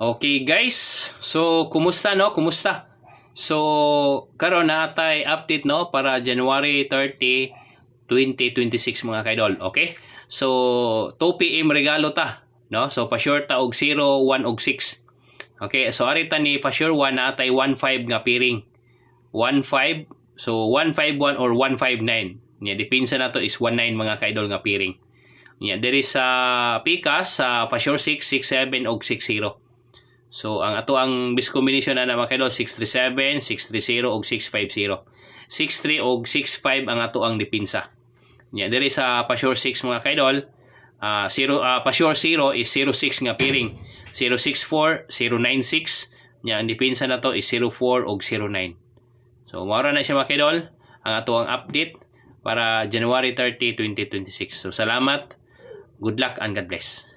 Okay guys, so kumusta no? Kumusta? So karon na tay update no para January 30, 2026 mga kaidol. Okay? So 2 PM regalo ta, no? So pa sure ta og 0, 1 og 6. Okay, so arita ni pa sure 1 na tay 15 nga piring. 15, so 151 or 159. Nya dipinsa na to is 19 mga kaidol nga piring. Nya diri sa Pikas sa pa sure 6, 67 og 60. So ang ato ang best combination na mga kaidol 637, 630 og 650. 63 og 65 ang ato ang dipinsa. Nya diri sa Pasure 6 mga kaidol, Pasure 0 is 06 nga piring. 064, 096. Nya ang dipinsa na to is 04 og 09. So mao na siya mga kaidol ang ato ang update para January 30, 2026. So salamat. Good luck and God bless.